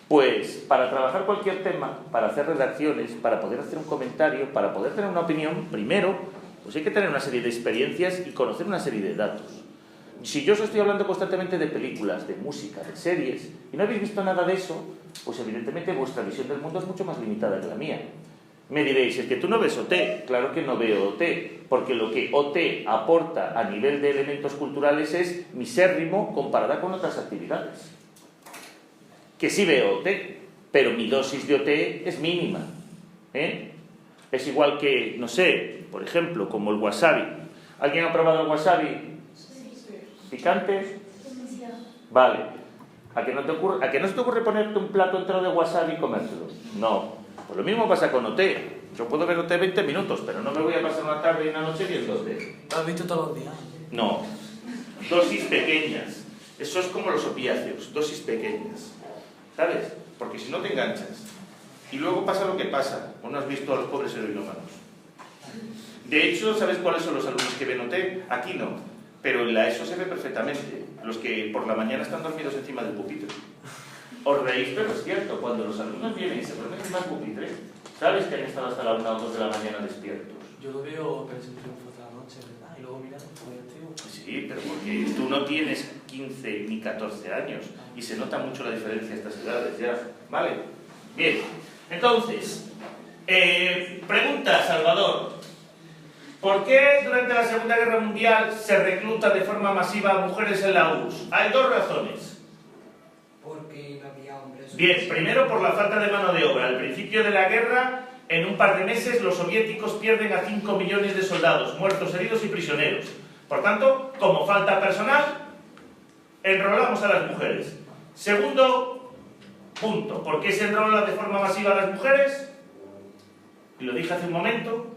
Pues para trabajar cualquier tema, para hacer redacciones, para poder hacer un comentario, para poder tener una opinión, primero, pues hay que tener una serie de experiencias y conocer una serie de datos. Si yo os estoy hablando constantemente de películas, de música, de series, y no habéis visto nada de eso, pues evidentemente vuestra visión del mundo es mucho más limitada que la mía. Me diréis, es que tú no ves OT. Claro que no veo OT, porque lo que OT aporta a nivel de elementos culturales es misérrimo comparada con otras actividades. Que sí veo OT, pero mi dosis de OT es mínima. Es igual que, no sé, por ejemplo, como el wasabi. ¿Alguien ha probado el wasabi? ¿Picante? Vale. ¿A que no se te ocurre ponerte un plato entero de wasabi y comértelo? No. Pues lo mismo pasa con OT. Yo puedo ver OT 20 minutos, pero no me voy a pasar una tarde y una noche viendo OT. ¿Lo has visto todos los días? No. Dosis pequeñas. Eso es como los opiáceos, dosis pequeñas. ¿Sabes? Porque si no te enganchas. Y luego pasa lo que pasa. ¿O no has visto a los pobres heroinómanos? De hecho, ¿sabes cuáles son los alumnos que ven OT? Aquí no. Pero en la ESO se ve perfectamente. Los que por la mañana están dormidos encima del pupitre. Os reís, pero es cierto. Cuando los alumnos vienen y se duermen encima del pupitre, ¿sabes que han estado hasta la 1 o 2 de la mañana despiertos? Yo lo veo, pero siempre me falta la noche. noche, ¿verdad? Y luego miras, pues, tío. Sí, pero porque tú no tienes 15 ni 14 años y se nota mucho la diferencia a estas edades ya, ¿vale? Bien, entonces, pregunta, Salvador. ¿Por qué durante la Segunda Guerra Mundial se recluta de forma masiva a mujeres en la URSS? Hay dos razones. Porque no había hombres. Bien, primero por la falta de mano de obra. Al principio de la guerra, en un par de meses, los soviéticos pierden a 5 millones de soldados, muertos, heridos y prisioneros. Por tanto, como falta personal, enrolamos a las mujeres. Segundo punto, ¿por qué se enrola de forma masiva a las mujeres? Y lo dije hace un momento.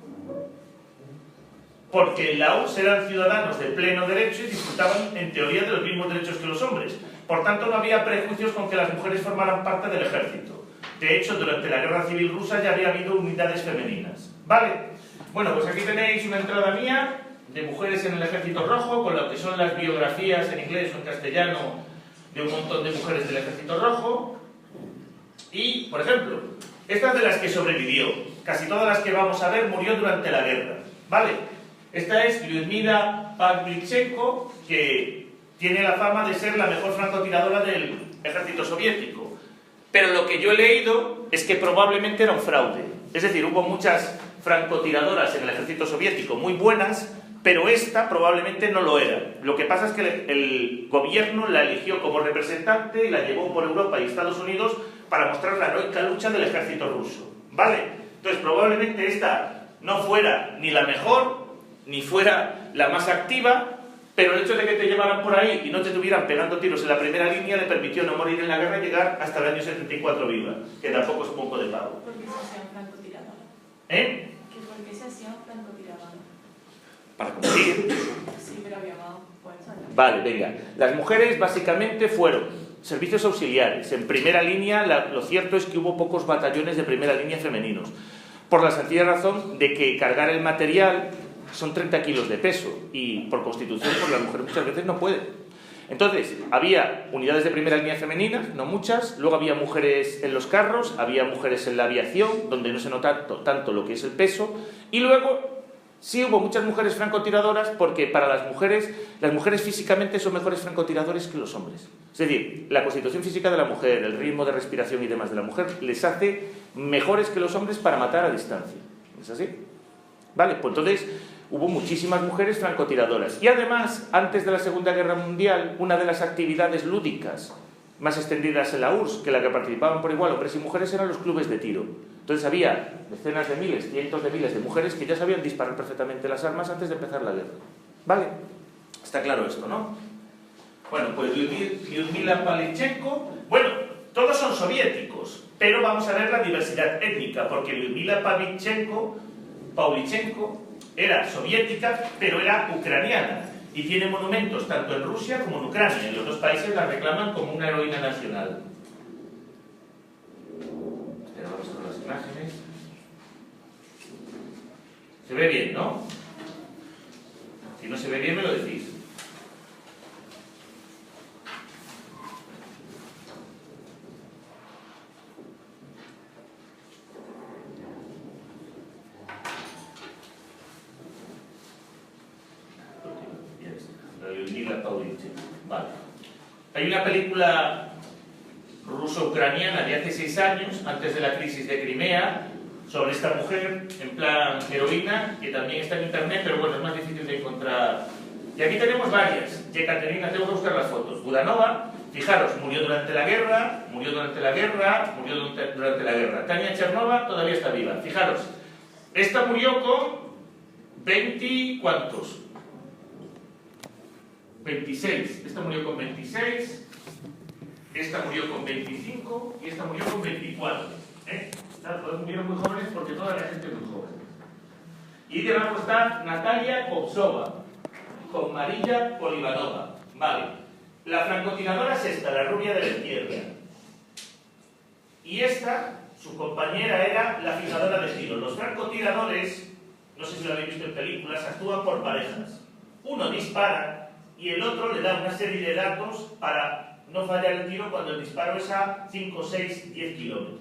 Porque en la URSS eran ciudadanos de pleno derecho y disfrutaban, en teoría, de los mismos derechos que los hombres. Por tanto, no había prejuicios con que las mujeres formaran parte del ejército. De hecho, durante la Guerra Civil Rusa ya había habido unidades femeninas. ¿Vale? Bueno, pues aquí tenéis una entrada mía de mujeres en el Ejército Rojo, con lo que son las biografías en inglés o en castellano de un montón de mujeres del Ejército Rojo. Y, por ejemplo, esta es de las que sobrevivió. Casi todas las que vamos a ver murió durante la guerra. ¿Vale? Esta es Lyudmila Pavlichenko, que tiene la fama de ser la mejor francotiradora del ejército soviético. Pero lo que yo he leído es que probablemente era un fraude. Es decir, hubo muchas francotiradoras en el ejército soviético muy buenas, pero esta probablemente no lo era. Lo que pasa es que el gobierno la eligió como representante y la llevó por Europa y Estados Unidos para mostrar la heroica lucha del ejército ruso. ¿Vale? Entonces probablemente esta no fuera ni la mejor, ni fuera la más activa, pero el hecho de que te llevaran por ahí y no te estuvieran pegando tiros en la primera línea le permitió no morir en la guerra y llegar hasta el año 74 viva, que tampoco es poco de pago. ¿Por qué se hacían francotiradores? ¿Eh? ¿Por qué se hacían francotiradores? Para cumplir. Sí, pero había más. Pues, Vale, venga. Las mujeres básicamente fueron servicios auxiliares. En primera línea, lo cierto es que hubo pocos batallones de primera línea femeninos, por la sencilla razón de que cargar el material son 30 kilos de peso y por constitución pues la mujer muchas veces no puede. Entonces, había unidades de primera línea femeninas, no muchas, luego había mujeres en los carros, había mujeres en la aviación, donde no se nota tanto lo que es el peso, y luego sí hubo muchas mujeres francotiradoras porque para las mujeres físicamente son mejores francotiradores que los hombres. Es decir, la constitución física de la mujer, el ritmo de respiración y demás de la mujer les hace mejores que los hombres para matar a distancia. ¿Es así? Vale, pues entonces hubo muchísimas mujeres francotiradoras. Y además, antes de la Segunda Guerra Mundial, una de las actividades lúdicas más extendidas en la URSS, que la que participaban por igual hombres y mujeres, eran los clubes de tiro. Entonces había decenas de miles, cientos de miles de mujeres que ya sabían disparar perfectamente las armas antes de empezar la guerra. ¿Vale? Está claro esto, ¿no? Bueno, pues Lyudmila Pavlichenko, bueno, todos son soviéticos, pero vamos a ver la diversidad étnica, porque Lyudmila Pavlichenko era soviética, pero era ucraniana, y tiene monumentos tanto en Rusia como en Ucrania. En los dos países la reclaman como una heroína nacional. Pero vamos con las imágenes. Se ve bien, ¿no? Si no se ve bien, me lo decís. Vale. Hay una película ruso-ucraniana de hace 6 años, antes de la crisis de Crimea, sobre esta mujer, en plan heroína, que también está en internet, pero bueno, es más difícil de encontrar. Y aquí tenemos varias. Yekaterina, tengo que buscar las fotos. Budanova, fijaros, murió durante la guerra, murió durante la guerra, murió durante la guerra. Tania Chernova todavía está viva. Fijaros, esta murió con 20... ¿cuántos? 26. Esta murió con 26, esta murió con 25 y esta murió con 24. Todas murieron muy jóvenes porque toda la gente es muy joven. Y debajo está Natalia Kopsova con Marilla Polivanova. Vale. La francotiradora es esta, la rubia de la izquierda. Y esta, su compañera, era la fijadora de tiro. Los francotiradores, no sé si lo habéis visto en películas, actúan por parejas. Uno dispara y el otro le da una serie de datos para no fallar el tiro cuando el disparo es a 5, 6, 10 kilómetros.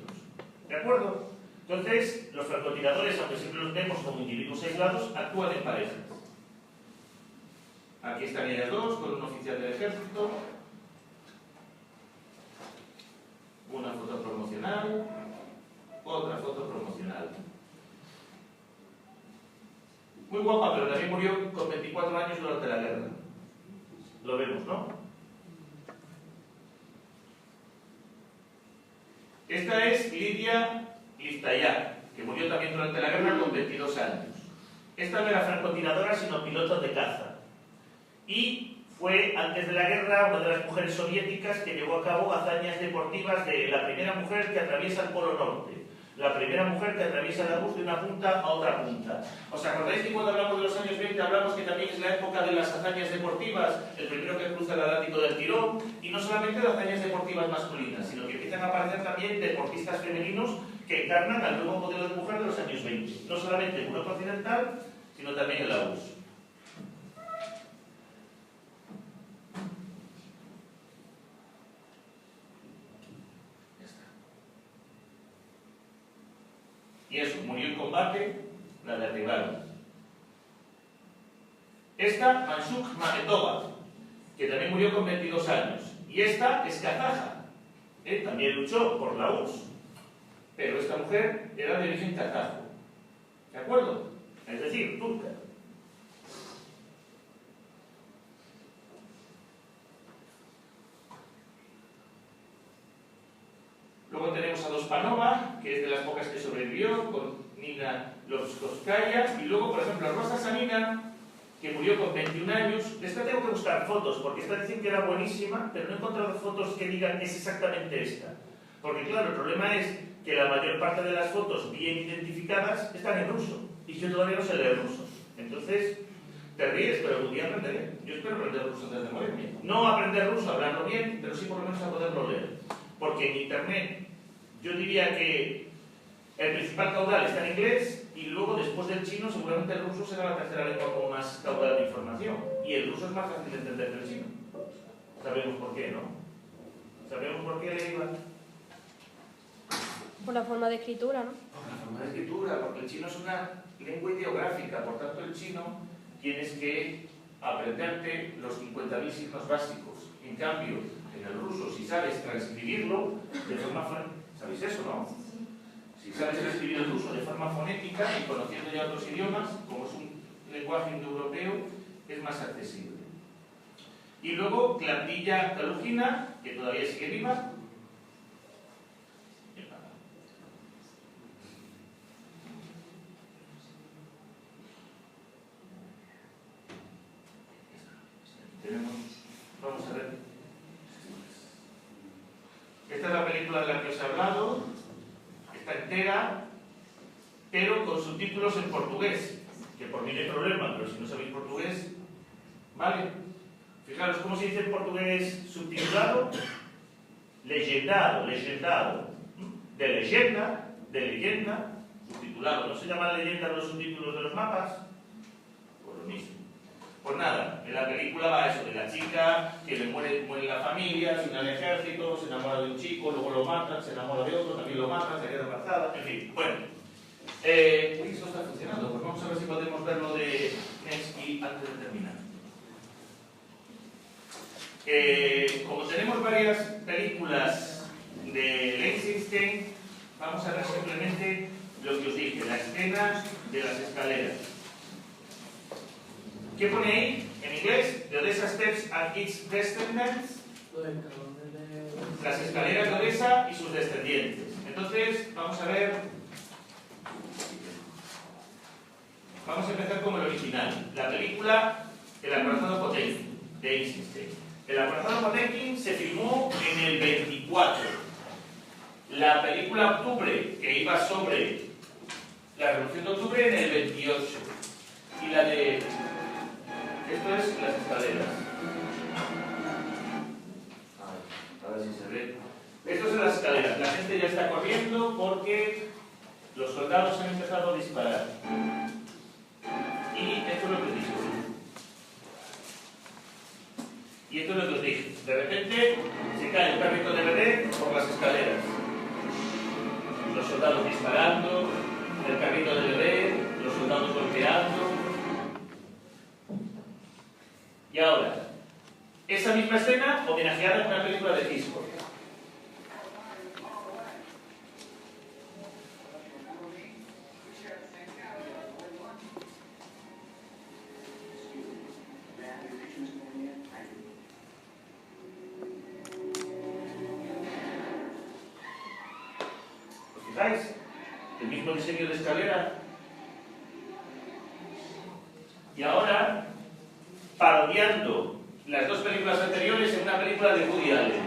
¿De acuerdo? Entonces, los francotiradores, aunque siempre los vemos como individuos aislados, actúan en parejas. Aquí están ellas dos, con un oficial del ejército. Una foto promocional, otra foto promocional. Muy guapa, pero también murió con 24 años durante la guerra. Lo vemos, ¿no? Esta es Lidia Liftayak, que murió también durante la guerra con 22 años. Esta no era francotiradora, sino piloto de caza. Y fue, antes de la guerra, una de las mujeres soviéticas que llevó a cabo hazañas deportivas de la primera mujer que atraviesa el Polo Norte, la primera mujer que atraviesa la Rus de una punta a otra punta. ¿Os acordáis que cuando hablamos de los años 20 hablamos que también es la época de las hazañas deportivas, el primero que cruza el Atlántico del tirón, y no solamente de hazañas deportivas masculinas, sino que empiezan a aparecer también deportistas femeninos que encarnan al nuevo modelo de mujer de los años 20, no solamente en Europa Occidental, sino también en la URSS. Y eso, murió en combate, la derribaron. Esta, Manshuk Mametova, que también murió con 22 años. Y esta es kazaja, también luchó por la URSS. Pero esta mujer era de origen kazajo. ¿De acuerdo? Es decir, turca. Luego tenemos a Dospanova, que es de las pocas que sobrevivió, con Nina Lovskoskaya. Y luego, por ejemplo, Rosa Sanina, que murió con 21 años. De esta tengo que buscar fotos, porque esta dicen que era buenísima, pero no he encontrado fotos que digan es exactamente esta. Porque claro, el problema es que la mayor parte de las fotos bien identificadas están en ruso. Y yo todavía no sé leer ruso. Entonces, te ríes, pero algún día aprenderé. Yo espero aprender ruso antes de morirme. No aprender ruso, hablarlo bien, pero sí por lo menos a poderlo leer. Porque en Internet yo diría que el principal caudal está en inglés y luego después del chino seguramente el ruso será la tercera lengua con más caudal de información. Y el ruso es más fácil de entender que el chino. Sabemos por qué, ¿no? ¿Sabemos por qué le iba? Por la forma de escritura, ¿no? Por la forma de escritura, porque el chino es una lengua ideográfica, por tanto el chino tienes que aprenderte los 50.000 signos básicos. En cambio, en el ruso, si sabes transcribirlo de forma fonética, ¿sabéis eso, no? Si sabes transcribir el ruso de forma fonética y conociendo ya otros idiomas, como es un lenguaje indoeuropeo, es más accesible. Y luego, Clandilla Kalugina, que todavía sigue viva. Vamos a ver. Esta es la película de la que os he hablado, está entera, pero con subtítulos en portugués, que por mí no hay problema, pero si no sabéis portugués, ¿vale? Fijaros cómo se dice en portugués subtitulado, legendado, legendado, de leyenda, subtitulado. ¿No se llaman leyendas los subtítulos de los mapas? Pues lo mismo. Pues nada, en la película va eso, de la chica que le muere la familia, se une al ejército, se enamora de un chico, luego lo matan, se enamora de otro, también lo matan, se queda embarazada, en fin, bueno. Esto está funcionando, pues vamos a ver si podemos verlo de Nevsky antes de terminar. Como tenemos varias películas de Lichtenstein, vamos a ver simplemente lo que os dije, la escena de las escaleras. ¿Qué pone ahí? En inglés, The Odessa Steps and its Descendants. Las escaleras de Odessa y sus descendientes. Entonces, vamos a ver. Vamos a empezar con el original. La película El acorazado Potemkin, de Eisenstein. El acorazado Potemkin se filmó en el 24. La película Octubre, que iba sobre la Revolución de Octubre, en el 28. Y la de... Esto es las escaleras. A ver si se ve. Esto son las escaleras. La gente ya está corriendo porque los soldados han empezado a disparar. Y esto es lo que os dije. Y esto es lo que os dije. De repente se cae el carrito de bebé por las escaleras. Los soldados disparando, el carrito de bebé, los soldados golpeando. Y ahora, esa misma escena homenajeada en una película de Hitchcock. ¿Os fijáis? El mismo diseño de escalera. Y ahora, parodiando las dos películas anteriores en una película de Woody Allen.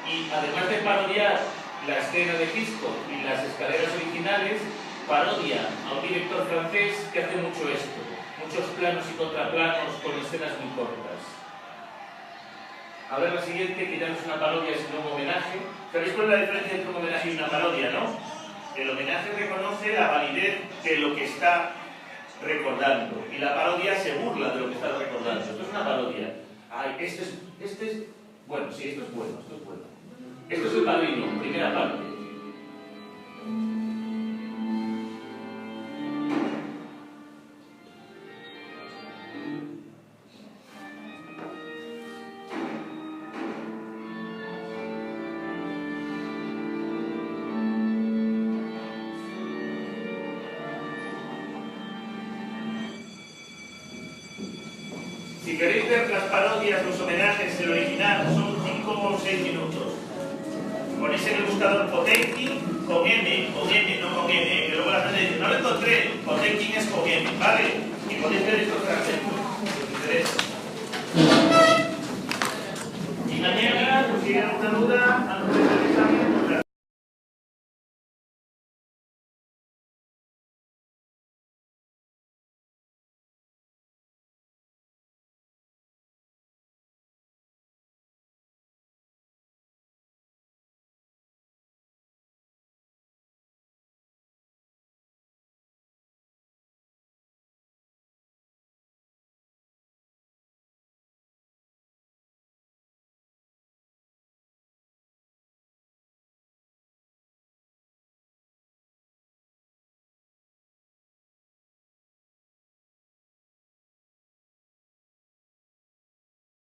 Y además de parodiar la escena de Hitchcock y las escaleras originales, parodia a un director francés que hace mucho esto, muchos planos y contraplanos con escenas muy cortas. Ahora la siguiente, que ya no es una parodia sino un homenaje. ¿Sabéis cuál es la diferencia entre un homenaje y una parodia, no? El homenaje reconoce la validez de lo que está recordando y la parodia se burla de lo que está recordando. Esto es una parodia. Ay, este es... Bueno, sí, esto es bueno, esto es bueno. Esto es El Padrino, primera parte. Si queréis ver las parodias, los homenajes, el original, son 5 o 6 minutos. Ponéis en el buscador Potenkin con M, no con N, que luego la gente dice, no lo encontré, Potenkin es con M, ¿vale? Y podéis ver estos fragmentos, si os interesa. Y mañana, pues si hay alguna duda,